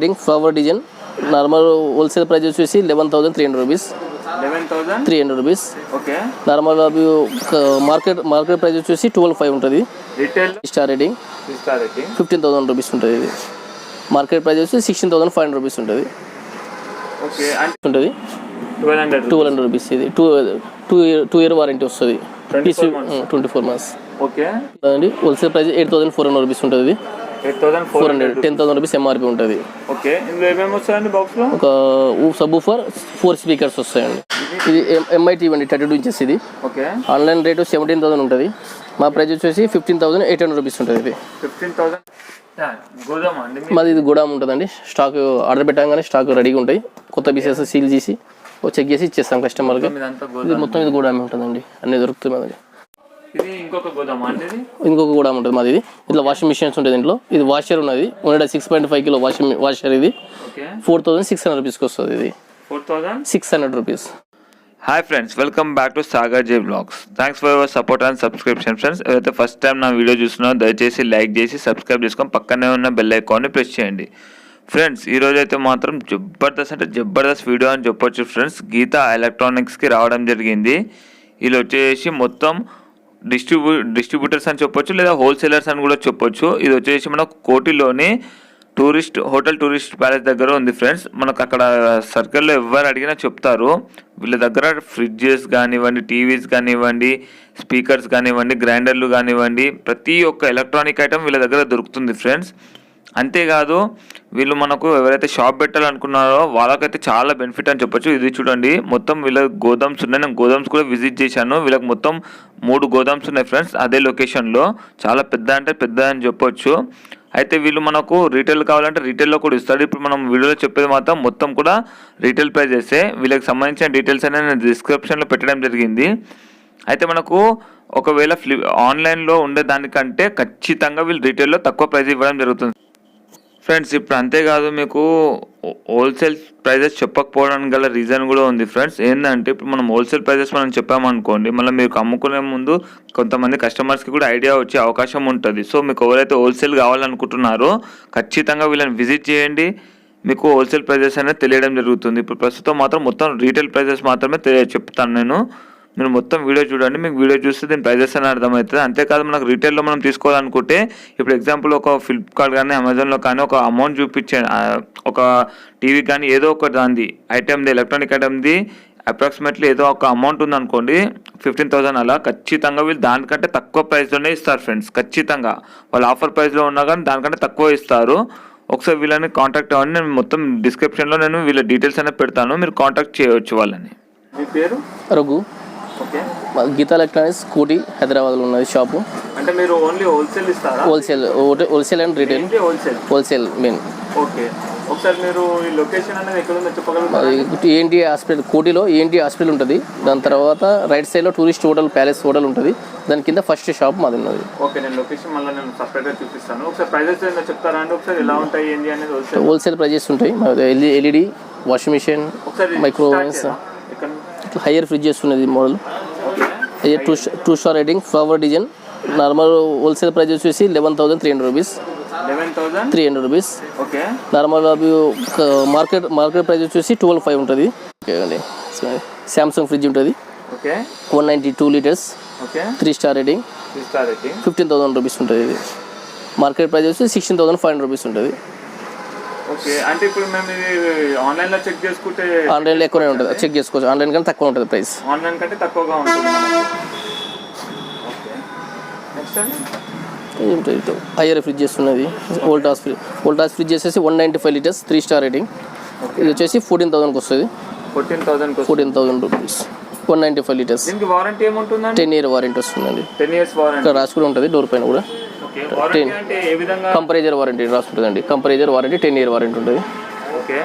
Rating flower design normal wholesale price వచ్చేసి 11,300 rupees. 11,300 rupees. Okay. Normal market price వచ్చేసి 12,500 ఉంటుంది. Retail star rating 15,000 rupees ఉంటుంది. ఇది market price వచ్చి 16,500 రూపీస్ ఉంటుంది. ఓకే. ఉంటుంది 1,200 రూపీస్. ఇది 2 ఇయర్ వారంటీ వస్తుంది. 24 months. ఓకే అండి. హోల్సేల్ ప్రైస్ 8,400 రూపీస్ ఉంటుంది. 8,400 10,000 రూపీస్ ఎంఆర్పి ఉంటుంది. ఓకే. ఇందులో ఏమేమి వస్తాయండి బాక్స్లో? ఒక సబ్ ఊఫర్ 4 స్పీకర్స్ వస్తాయండి. ఇది ఎంఐ టీవీ అండి 32 inches ఇది. ఓకే. ఆన్లైన్ రేటు 17,000 ఉంటుంది. మా ప్రైస్ వచ్చేసి 15,800 రూపీస్ ఉంటుంది. ఇది 15,000. మాది ఇది గోడామ్ ఉంటుందండి. స్టాక్ ఆర్డర్ పెట్టగానే స్టాక్ రెడీగా ఉంటాయి. కొత్త పీసెస్ సీల్ చేసి చెక్ చేసి ఇచ్చేస్తాం కస్టమర్కి. ఇది మొత్తం ఇది గోడామే ఉంటుందండి. అన్నీ దొరుకుతాయి మాది. ఇంకొక గోడామ్ ఉంటుంది మాది. ఇది ఇట్లా వాషింగ్ మిషన్స్ ఉంటుంది. దీంట్లో ఇది వాషర్ ఉన్నది. 6.5 kilo వాషర్. ఇది 4,600 రూపీస్కి వస్తుంది. ఇది 4,600 rupees. Hi friends, welcome back to Sagar J blogs. Thanks for your support and subscription friends. ఎవరైతే ఫస్ట్ టైం నా వీడియో చూస్తున్నారో దయచేసి లైక్ చేసి సబ్స్క్రైబ్ చేసుకొని పక్కనే ఉన్న బెల్ ఐకాన్ని ప్రెస్ చేయండి. ఫ్రెండ్స్ ఈరోజు అయితే మాత్రం జబర్దస్త్ వీడియో అని చెప్పొచ్చు ఫ్రెండ్స్. గీతా ఎలక్ట్రానిక్స్కి రావడం జరిగింది. వీళ్ళు వచ్చేసి మొత్తం డిస్ట్రిబ్యూటర్స్ అని చెప్పొచ్చు, లేదా హోల్సేలర్స్ అని కూడా చెప్పొచ్చు. ఇది వచ్చేసి మనకు కోటిలోని టూరిస్ట్ ప్యాలెస్ దగ్గర ఉంది ఫ్రెండ్స్. మనకు అక్కడ సర్కిల్లో ఎవరు అడిగినా చెప్తారు. వీళ్ళ దగ్గర ఫ్రిడ్జెస్ కానివ్వండి, టీవీస్ కానివ్వండి, స్పీకర్స్ కానివ్వండి, గ్రైండర్లు కానివ్వండి, ప్రతి ఒక్క ఎలక్ట్రానిక్ ఐటమ్ వీళ్ళ దగ్గర దొరుకుతుంది ఫ్రెండ్స్. అంతేకాదు వీళ్ళు మనకు ఎవరైతే షాప్ పెట్టాలనుకున్నారో వాళ్ళకైతే చాలా బెనిఫిట్ అని చెప్పొచ్చు. ఇది చూడండి, మొత్తం వీళ్ళ గోదామ్స్ ఉన్నాయి. నేను గోదామ్స్ కూడా విజిట్ చేశాను. వీళ్ళకి మొత్తం 3 గోదామ్స్ ఉన్నాయి ఫ్రెండ్స్ అదే లొకేషన్లో. చాలా పెద్ద అని చెప్పొచ్చు. అయితే వీళ్ళు మనకు రీటైల్ కావాలంటే రీటైల్లో కూడా ఇస్తాడు. ఇప్పుడు మనం వీడియోలో చెప్పేది మాత్రం మొత్తం కూడా రీటైల్ ప్రైజెసే. వీళ్ళకి సంబంధించిన డీటెయిల్స్ అనేది నేను డిస్క్రిప్షన్లో పెట్టడం జరిగింది. అయితే మనకు ఒకవేళ ఆన్లైన్లో ఉండే దానికంటే ఖచ్చితంగా వీళ్ళు రీటైల్లో తక్కువ ప్రైస్ ఇవ్వడం జరుగుతుంది ఫ్రెండ్స్. ఇప్పుడు అంతేకాదు మీకు హోల్సేల్ ప్రైజెస్ చెప్పకపోవడానికి గల రీజన్ కూడా ఉంది ఫ్రెండ్స్. ఏంటంటే ఇప్పుడు మనం హోల్సేల్ ప్రైజెస్ మనం చెప్పామనుకోండి, మళ్ళీ మీకు అమ్ముకునే ముందు కొంతమంది కస్టమర్స్కి కూడా ఐడియా వచ్చే అవకాశం ఉంటుంది. సో మీకు ఎవరైతే హోల్సేల్ కావాలనుకుంటున్నారో ఖచ్చితంగా వీళ్ళని విజిట్ చేయండి. మీకు హోల్సేల్ ప్రైజెస్ అనేది తెలియడం జరుగుతుంది. ఇప్పుడు ప్రస్తుతం మాత్రం మొత్తం రీటైల్ ప్రైజెస్ మాత్రమే చెప్తాను నేను. మీరు మొత్తం వీడియో చూడండి. మీకు వీడియో చూస్తే దీని ప్రైజెస్ అని అర్థమవుతుంది. అంతేకాదు మనకు రీటైల్లో మనం తీసుకోవాలనుకుంటే ఇప్పుడు ఎగ్జాంపుల్ ఒక ఫ్లిప్కార్ట్ కానీ అమెజాన్లో కానీ ఒక అమౌంట్ చూపించాను, ఒక టీవీ కానీ ఏదో ఒక దానిది ఐటమ్ది ఎలక్ట్రానిక్ ఐటమ్ది అప్రాక్సిమేట్లీ ఏదో ఒక అమౌంట్ ఉందనుకోండి 15,000 అలా, ఖచ్చితంగా వీళ్ళు దానికంటే తక్కువ ప్రైస్లోనే ఇస్తారు ఫ్రెండ్స్. ఖచ్చితంగా వాళ్ళు ఆఫర్ ప్రైస్లో ఉన్నా కానీ దానికంటే తక్కువ ఇస్తారు. ఒకసారి వీళ్ళని కాంటాక్ట్ అవ్వండి. నేను మొత్తం డిస్క్రిప్షన్లో నేను వీళ్ళ డీటెయిల్స్ అనేది పెడతాను, మీరు కాంటాక్ట్ చేయవచ్చు వాళ్ళని. మీ పేరు? రఘు. ఓకే. గీతా ఎలక్ట్రానిక్స్ కోటి హైదరాబాద్లో ఉన్నది షాపు. అంటే మీరు ఓన్లీ హోల్సేల్ ఇస్తారా? Wholesale and retail. Wholesale main. Okay. ఒకసారి మీరు ఈ లొకేషన్ అనేది ఎక్కడ ఉందో చెప్పగలరా? ఏంటి హాస్పిటల్ కోటిలో ఏంటి హాస్పిటల్ ఉంటుంది. దాని తర్వాత రైట్ సైడ్లో టూరిస్ట్ హోటల్ ప్యాలెస్ హోటల్ ఉంటుంది. దాని కింద ఫస్ట్ షాప్ మాది ఉన్నది. ఓకే. నేను లొకేషన్ మళ్ళీ నేను సపరేట్గా చూపిస్తాను. ఒకసారి ప్రైజెస్ ఏమైనా చెప్తారా అండి? ఒకసారి ఎలా ఉంటాయి ఏంటి అనేది. హోల్సేల్ ప్రైజెస్ ఉంటాయి. LED washing machine, microwaves, Haier fridges ఉన్నది model. Haier 2 star rating flower design. Normal wholesale price వచ్చేసి 11,300 rupees. 11,300 rupees. Okay. Normal market price వచ్చేసి 12,500 ఉంటుంది. ఓకే అండి. శాంసంగ్ ఫ్రిడ్జ్ ఉంటుంది. Okay. 192 liters. Okay. 3 star rating. 15,000 rupees ఉంటుంది. ఇది market price వచ్చి 16,500 rupees ఉంటుంది. ఓకే. అంటే ఇప్పుడు మేము ఇది ఆన్లైన్లో చెక్ చేసుకుంటే ఆన్లైన్లో ఎక్కువనే ఉంటుంది. చెక్ చేసుకోవచ్చు. ఆన్లైన్ కంటే తక్కువ ఉంటుంది ప్రైస్. ఆన్లైన్ కంటే తక్కువగా ఉంటుంది. ఓకే. నెక్స్ట్ అండి హైయర్ ఫ్రిడ్జెస్ ఉన్నది. వోల్టాస్ ఫ్రిడ్జ్ వచ్చేసి 195 liters 3 స్టార్ రేటింగ్. ఇది వచ్చేసి 14,000కి వస్తుంది. 14,000 రూపీస్. 195 liters. దీనికి వారంటీ ఏముంటుందండి? 10 year వారంటీ వస్తుందండి. 10 years వారంటీ ఇక్కడ రాసి కూడా ఉంటుంది డోర్ పైన కూడా. కంపరేజర్ వారంటీ రాసుకుంటుందండి. కంపరేజర్ వారంటీ 10 year వారంటీ ఉంటుంది. ఓకే.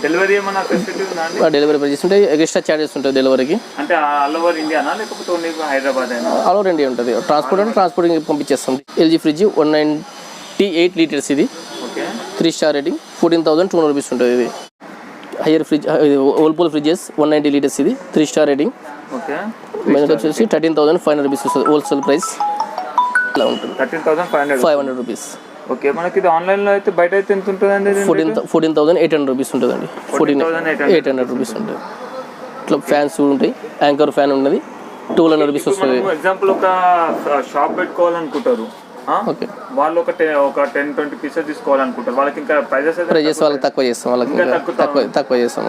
డెలివరీ ఏమైనా ఫెసిలిటీ ఉందా అండి? డెలివరీ ప్రైజెస్ ఉంటాయి. ఎక్స్ట్రా చార్జెస్ ఉంటాయి డెలివరీకి. అంటే ఆల్ ఓవర్ ఇండియానా లేకపోతే ఓన్లీ హైదరాబాద్ అయినా? ఆల్ ఓవర్ ఇండియా ఉంటుంది. ట్రాన్స్పోర్టింగ్ పంపించేస్తాం. ఎల్జీ ఫ్రిడ్జ్ 198 liters ఇది. ఓకే. 3 స్టార్ రేటింగ్ 14,200 రూపీస్ ఉంటుంది. ఇది హైయర్ ఫ్రిడ్జ్ ఓల్పూల్ ఫ్రిడ్జెస్ 190 liters ఇది 3 స్టార్ రేటింగ్. ఓకే. మనకు వచ్చేసి 13,500 రూపీస్ వస్తుంది హోల్సేల్ ప్రైస్. ఇలా ఉంటుంది. 13,500 రూపీస్. ఓకే, మనకి ఇది ఆన్లైన్లో అయితే బయట అయితే ఎంత ఉంటుందండి? 14,800 రూపీస్ ఉంటుందండి. 14,800 రూపీస్ ఉంటుంది. ఇట్లా ఫ్యాన్స్ ఉంటాయి, యాంకర్ ఫ్యాన్ ఉన్నది, 1,200 రూపీస్ వస్తుంది. ఎగ్జాంపుల్ ఒక షాప్ పెట్టుకోవాలనుకుంటారు, ఓకే, వాళ్ళు ఒక 10-20 పీసెస్ తీసుకోవాలనుకుంటారు, వాళ్ళకి ఇంకా ప్రైజెస్ వాళ్ళకి తక్కువ చేస్తాం, వాళ్ళకి తక్కువ చేస్తాం.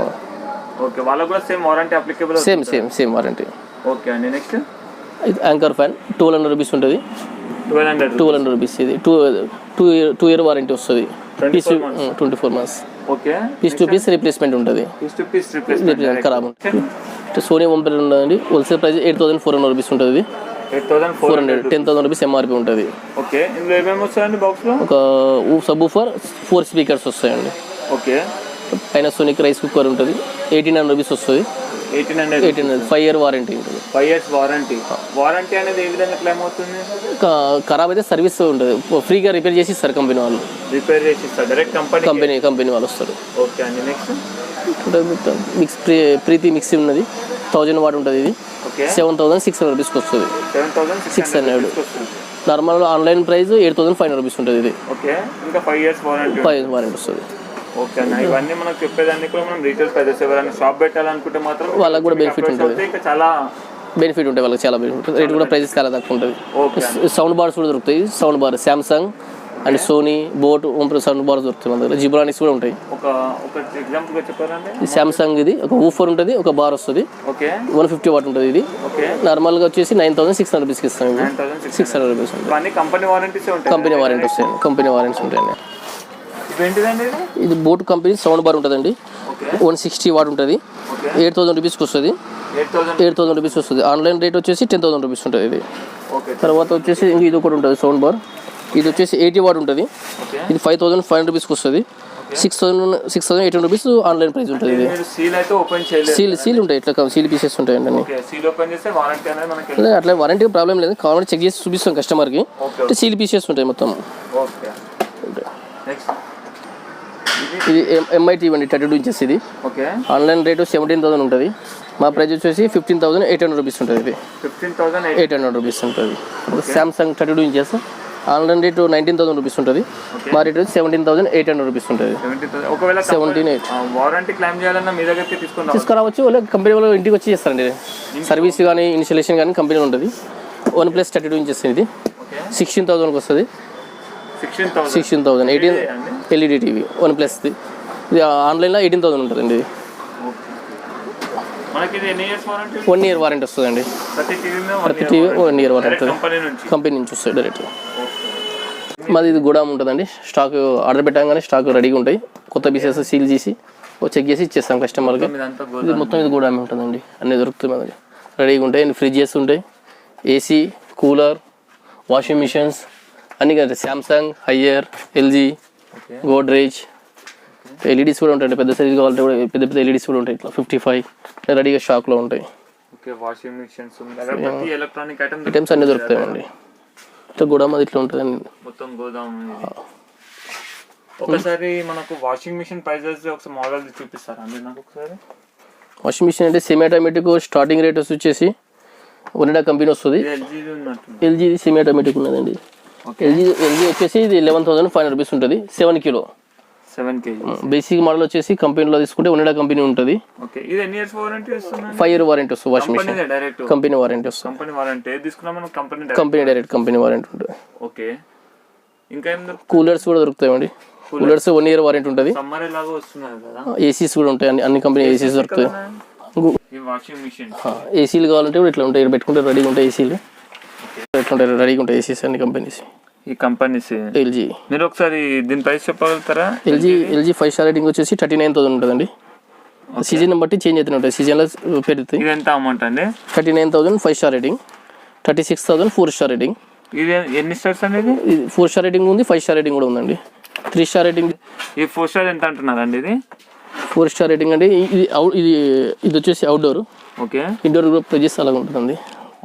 ఓకే, వాళ్ళకి కూడా same warranty applicable? Same warranty. Okay అండి, నెక్స్ట్ ఇది యాంకర్ ఫ్యాన్ 1,200 రూపీస్ ఉంటుంది. 1,200 రూపీస్. ఇది 2 ఇయర్ వారంటీ వస్తుంది, 24 months. Okay, piece to piece replacement ఉంటుంది, ఖరాబ్ ఉంటుంది. సోనీ మొబైల్ ఉంటుందండి, హోల్సేల్ ప్రైస్ 8,400 రూపీస్ ఉంటుంది. 8,400, 10,000 రూపీస్ ఎంఆర్పి ఉంటుంది. ఓకే, ఇందులో ఏమేమి వస్తాయండి బాక్స్లో? ఒక సబ్ ఊఫర్, 4 స్పీకర్స్ వస్తాయండి. ఓకే, పైన సోనిక్ రైస్ కుక్కర్ ఉంటుంది, 1,800 రూపీస్ వస్తుంది. 1,800 5 year వారంటీ ఉంటుంది. 5 years వారంటీ. వారంటీ అనేది ఏ విధంగా క్లెయిమ్ అవుతుంది? ఖరాబ్ అయితే సర్వీస్ ఉంటుంది, ఫ్రీగా రిపేర్ చేసి ఇస్తారు కంపెనీ వాళ్ళు. రిపేర్ చేసి ఇస్తారు డైరెక్ట్ కంపెనీ వాళ్ళు వస్తారు. ఓకే అండి, నెక్స్ట్ ప్రీతి మిక్సీ ఉన్నది, 1000 వాట్ ఉంటుంది. ఇది 7,600 రూపీస్కి వస్తుంది. 7,600. నార్మల్ ఆన్లైన్ ప్రైస్ 8,500 రూపీస్ ఉంటుంది. ఇది ఓకే, ఇంకా 5 years వారంటీ వస్తుంది. ఓకే అన్న, ఇవన్నీ మనకు చెప్పేదాన్ని కూడా మనం రీటైల్ ప్రైజెస్. ఎవరైనా షాప్ పెట్టాలనుకుంటే మాత్రం వాళ్ళకి కూడా బెనిఫిట్ ఉంటుంది, చాలా బెనిఫిట్ ఉంటాయి వాళ్ళకి, చాలా బెనిఫిట్. రేట్ కూడా ప్రైజెస్ చాలా తక్కువ ఉంటుంది. సౌండ్ బార్స్ కూడా దొరుకుతాయి. Sound bar Samsung and Sony, Boat, sound bars దొరుకుతాయి మన దగ్గర. జిబ్రానిక్స్ కూడా ఉంటాయి. ఒక ఎగ్జాంపుల్ చెప్పారండి. సామ్సంగ్ ఇది ఒక ఊఫర్ ఉంటుంది, ఒక బార్ వస్తుంది. ఓకే, 150 వాట్ ఉంటుంది. ఇది నార్మల్గా వచ్చేసి 9,600 రూపీస్కి ఇస్తాం. 600 రూపీస్ ఉంటుంది. కంపెనీ వారంటీస్ ఉంటాయి. కంపెనీ వారంటీ వస్తాయండి, కంపెనీ వారంటీస్ ఉంటాయండి. ఇది బోట్ కంపెనీ సౌండ్ బార్ ఉంటుందండి, 160 వాట్ ఉంటుంది. 8,000 రూపీస్కి వస్తుంది. 8,000 రూపీస్ వస్తుంది. ఆన్లైన్ రేట్ వచ్చేసి 10,000 రూపీస్ ఉంటుంది. ఇది తర్వాత వచ్చేసి ఇంక ఇది ఒకటి ఉంటుంది సౌండ్ బార్, ఇది వచ్చేసి 80 వాట్ ఉంటుంది. ఇది 5,500 రూపీస్కి వస్తుంది. 6,800 రూపీస్ ఆన్లైన్ ప్రైస్ ఉంటుంది. ఇది సీల్ ఉంటాయి, ఇట్లా సీల్ పీసెస్ ఉంటాయండి అన్ని. అట్లా వారంటీ ప్రాబ్లం లేదు, కావాలంటే చెక్ చేసి చూపిస్తాం కస్టమర్కి. సీల్ పీసెస్ ఉంటాయి మొత్తం. ఇది MI TV అండి, 32 inches. ఇది ఆన్లైన్ రేటు 17,000 ఉంటుంది. మా ప్రైస్ వచ్చేసి 15,800 రూపీస్ ఉంటుంది. ఇది 15,800 రూపీస్ ఉంటుంది. Samsung 32 inches online rate 19,000 rupees ఉంటుంది. మా రేట్ వచ్చి 17,800 రూపీస్ ఉంటుంది. 17,800 వారంటీ క్లెయిమ్ చేయాలన్నా మీ దగ్గరికి తీసుకురావచ్చు, లేదా కంపెనీ వాళ్ళు ఇంటికి వచ్చి చేస్తారండి. సర్వీస్ కానీ ఇన్స్టాలేషన్ కానీ కంపెనీ ఉంటుంది. 1+ 32 inches ఇది 16,000కి వస్తుంది. 16,000 18 LED TV 1+. ఇది ఆన్లైన్లో 18,000 ఉంటుందండి. ఇది 1 year వారంటీ వస్తుందండి. ప్రతి టీవీ 1 year వారంటీ ఉంటుంది, కంపెనీ నుంచి వస్తుంది డైరెక్ట్గా. మాది ఇది గోడామ్ ఉంటుందండి. స్టాక్ ఆర్డర్ పెట్టగానే స్టాక్ రెడీగా ఉంటాయి. కొత్త పీసెస్ సీల్ చేసి చెక్ చేసి ఇచ్చేస్తాం కస్టమర్కి. ఇది మొత్తం ఇది గోడామే ఉంటుందండి, అన్నీ దొరుకుతాయి మన దగ్గర, రెడీగా ఉంటాయి. ఫ్రిడ్జెస్ ఉంటాయి, AC, కూలర్, వాషింగ్ మిషన్స్ అన్నీ కదా. Samsung, higher, LG, Godrej, LEDs కూడా ఉంటాయి. పెద్ద సైజ్ కావాలంటే కూడా పెద్ద LEDs కూడా ఉంటాయి. ఇట్లా 55 రెడీగా స్టాక్లో ఉంటాయి. వాషింగ్ మిషన్స్, ఎలక్ట్రానిక్ ఐటమ్స్ అన్నీ దొరుకుతాయండి. ఇట్లా గోదాం అది ఇట్లా ఉంటుందండి మొత్తం గోదాం. ఒకసారి మనకు వాషింగ్ మిషన్ ప్రైజెస్ ఒకసారి మోడల్ చూపిస్తారా అండి నాకు ఒకసారి? వాషింగ్ మిషన్ అంటే సెమీ ఆటోమేటిక్ స్టార్టింగ్ రేట్ వచ్చేసి ఒనిడా కంపెనీ వస్తుంది. LG సెమీ ఆటోమేటిక్ ఉన్నదండి. LG వచ్చేసి ఇది 11,500 రూపీస్ ఉంటుంది. 7 kg. బేసిక్ మోడల్ వచ్చేసి కంపెనీలో తీసుకుంటే ఒనిడా కంపెనీ ఉంటుంది. 5 year వారంటీ వస్తుంది. వాషింగ్ మిషన్ కంపెనీ వారంటీ వస్తుంది. కంపెనీ డైరెక్ట్ కంపెనీ వారంటీ ఉంటుంది. ఓకే, ఇంకా కూలర్స్ కూడా దొరుకుతాయండి. కూలర్స్ 1 year వారంటీ ఉంటుంది. ACs కూడా ఉంటాయి, అన్ని కంపెనీ ACs దొరుకుతాయి. ఏసీలు కావాలంటే కూడా ఇట్లా ఉంటాయి, పెట్టుకుంటే రెడీగా ఉంటాయి. ఏసీలు ఎట్లుంటాయి, రెడీగా ఉంటాయి ఏసీస్ అన్ని కంపెనీస్. ఈ కంపెనీస్ LG. మీరు ఒకసారి దీని ప్రైస్ చెప్పగలుగుతారా? LG 5 star రేటింగ్ వచ్చేసి 39,000 ఉంటుందండి. సీజన్ బట్టి చేంజ్ అవుతూనే ఉంటాయి, సీజన్లో పెరుగుతాయి. ఇది ఎంత అమౌంట్ అండి? 39,000 5 star రేటింగ్, 36,000 4 star రేటింగ్. ఇది ఎన్ని స్టార్స్ అనేది? 4 star రేటింగ్ ఉంది, 5 star రేటింగ్ కూడా ఉందండి. 3 star రేటింగ్. ఈ 4 star ఎంత అంటున్నారండి? ఇది 4 star రేటింగ్ అండి. ఇది వచ్చేసి అవుట్డోర్. ఓకే, ఇండోర్ కూడా ప్రైజెస్ అలాగ ఉంటుందండి.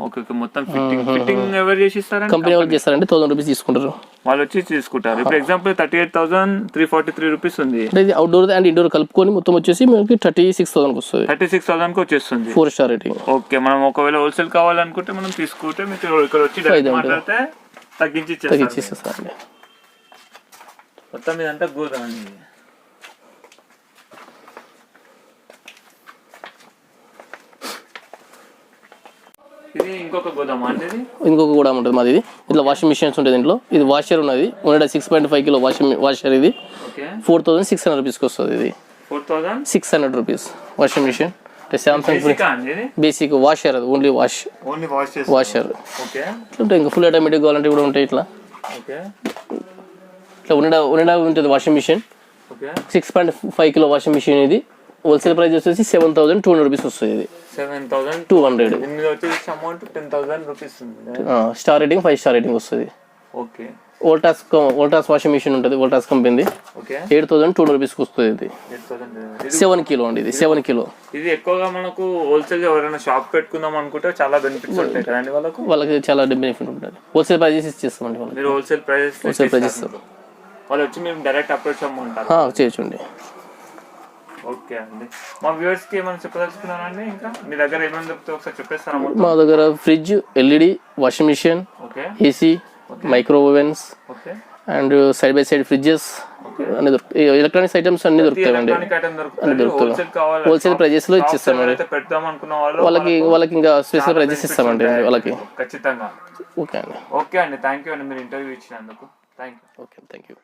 ఓకే, మొత్తం ఫిట్టింగ్ ఎవరు చేసిస్తారండి? కంపెనీ వాళ్ళు చేస్తారంటే 1,000 రూపీస్ తీసుకుంటారు, వాళ్ళు వచ్చి తీసుకుంటారు. ఇప్పుడు ఎగ్జాంపుల్ 38,343 రూపీస్ ఉంది. ఇది అవుట్డోర్ అండ్ ఇండోర్ కలుపుకొని మొత్తం వచ్చేసి మనకి 36,000కి వస్తుంది. 36,000కి వచ్చేస్తుంది. 4 star రేటింగ్. ఓకే, మనం ఒకవేళ హోల్సేల్ కావాలనుకుంటే మనం తీసుకుంటే మీకు ఇక్కడ వచ్చి మాట్లాడితే తగ్గించి ఇచ్చేస్తారండి. మొత్తం ఇదంతా గోదాం అండి. ఇది ఇంకొక గోదాం అండి. ఇది ఇంకొక గోదాం ఉంటుంది మాది. ఇది ఇట్లా వాషింగ్ మిషన్స్ ఉంటుంది దీంట్లో. ఇది వాషర్ ఉన్నది 6.5 కిలో వాషర్. ఇది 4,600 రూపీస్కి వస్తుంది. ఇది 4,600 rupees washing machine. Samsung basic washer, అది ఓన్లీ వాషర్. ఇంకా ఫుల్ ఆటోమేటిక్ కావాలంటే కూడా ఉంటాయి. ఇట్లా ఇట్లా ఉంటుంది washing machine. 6.5 kilo washing machine. ఇది హోల్సేల్ ప్రైస్ వచ్చేసి 7,200 రూపీస్ వస్తుంది. ఇది 7,200. స్టార్ రేటింగ్ 5 స్టార్ రేటింగ్ వస్తుంది. వోల్టాస్ వాషింగ్ మిషన్ ఉంటుంది, వోల్టాస్ కంపెనీ. 8,200 రూపీస్కి వస్తుంది. ఇది 7 కిలో అండి. ఇది 7 కిలో. ఇది ఎక్కువగా మనకు హోల్సేల్ ఎవరైనా షాప్ పెట్టుకుందాం అనుకుంటే చాలా బెనిఫిట్స్ ఉంటాయి కదండి వాళ్ళకి చాలా బెనిఫిట్ ఉంటుంది. హోల్సేల్ ప్రైజెస్ ఇచ్చేస్తామండి వాళ్ళకి. మీరు హోల్సేల్ ప్రైజెస్ ఇస్తారు. వాళ్ళు వచ్చి మేము డైరెక్ట్ అప్రోచ్ అమ్మంటారు. చేయొచ్చండి. ఓకే అండి. మా వ్యూవర్స్ కి ఏమైనా చెప్పదలుచుకున్నారండి? ఇంకా మీ దగ్గర ఏమైనా చెప్తే ఒకసారి చెప్పేస్తారా? మా దగ్గర fridge, LED, washing machine, AC, micro ovens and side by side fridges అన్ని దొరుకుతాయి. ఎలక్ట్రానిక్స్ ఐటమ్స్ అన్ని దొరుకుతాయండి. అన్ని దొరుకుతాయి. హోల్సేల్ ప్రైజెస్ లో ఇచ్చేస్తామండి వాళ్ళకి. ఇంకా స్పెషల్ ప్రైజెస్ ఇస్తామండి వాళ్ళకి ఖచ్చితంగా. ఓకే అండి. ఓకే అండి, థ్యాంక్ యూ అండి మీరు ఇంటర్వ్యూ ఇచ్చినందుకు. Thank you. Okay, thank you.